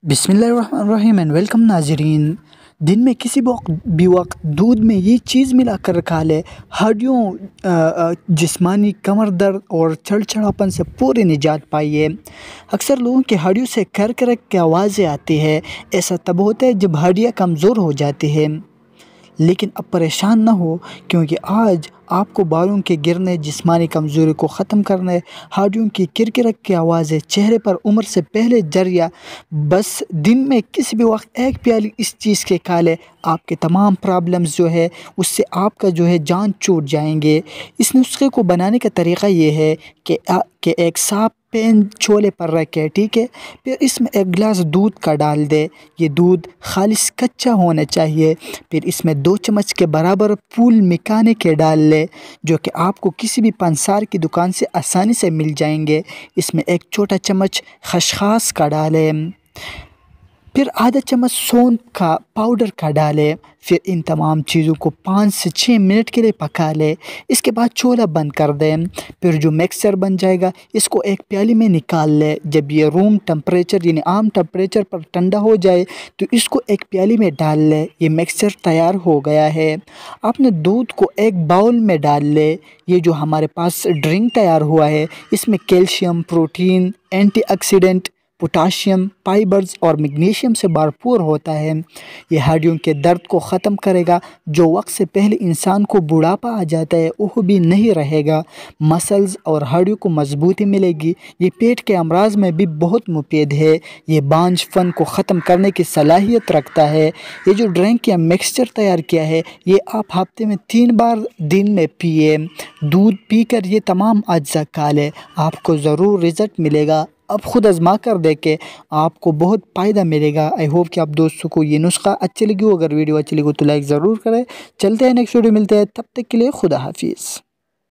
बिस्मिल्लाहिर्रहमानिर्रहीम and welcome नाजरीन। दिन में किसी भी वक्त दूध में ये चीज़ मिलाकर खा ले, हड्डियों जिस्मानी कमर दर्द और चिड़चिड़ापन से पूरी निजात पाइए। अक्सर लोगों की हड्डियों से कर की आवाज़ें आती है। ऐसा तब होता है जब हड्डियाँ कमज़ोर हो जाती है। लेकिन अब परेशान ना हो, क्योंकि आज आपको बालों के गिरने, जिस्मानी कमज़ोरी को ख़त्म करने, हड्डियों की किरकिरक की आवाज़ें, चेहरे पर उम्र से पहले जरिया, बस दिन में किसी भी वक्त एक प्याली इस चीज़ के खा ले, आपके तमाम प्रॉब्लम्स जो है उससे आपका जो है जान छूट जाएंगे। इस नुस्खे को बनाने का तरीक़ा ये है कि एक साफ पैन छोले पर रखें, ठीक है। फिर इसमें एक गिलास दूध का डाल दे। ये दूध खालिश कच्चा होना चाहिए। फिर इसमें 2 चम्मच के बराबर फूल मखाने के डाल ले, जो कि आपको किसी भी पंसार की दुकान से आसानी से मिल जाएंगे। इसमें 1 छोटा चम्मच खसखस का डालें। फिर आधा चम्मच सौंफ का पाउडर का डालें। फिर इन तमाम चीज़ों को 5 से 6 मिनट के लिए पका लें। इसके बाद चूल्हा बंद कर दें। फिर जो मिक्सचर बन जाएगा इसको एक प्याली में निकाल लें। जब ये रूम टेम्परेचर यानी आम टेम्परेचर पर ठंडा हो जाए तो इसको एक प्याली में डाल लें। ये मिक्सचर तैयार हो गया है। आपने दूध को एक बाउल में डाल लें। ये जो हमारे पास ड्रिंक तैयार हुआ है इसमें calcium, protein, antioxidant, potassium, fibres और मैग्नीशियम से भरपूर होता है। ये हड्डियों के दर्द को ख़त्म करेगा। जो वक्त से पहले इंसान को बुढ़ापा आ जाता है वो भी नहीं रहेगा। मसल्स और हड्डियों को मजबूती मिलेगी। ये पेट के अमराज में भी बहुत मुफीद है। ये बांझपन को ख़त्म करने की सलाहियत रखता है। ये जो ड्रिंक या मिक्सचर तैयार किया है ये आप हफ्ते में 3 बार दिन में पिए। दूध पीकर ये तमाम अज्जा खा लें, आपको ज़रूर रिज़ल्ट मिलेगा। अब खुद आजमा कर देखें, आपको बहुत फ़ायदा मिलेगा। आई होप कि आप दोस्तों को ये नुस्खा अच्छी लगी हो। अगर वीडियो अच्छी लगी तो लाइक ज़रूर करें। चलते हैं नेक्स्ट वीडियो मिलते हैं, तब तक के लिए खुदा हाफिज़।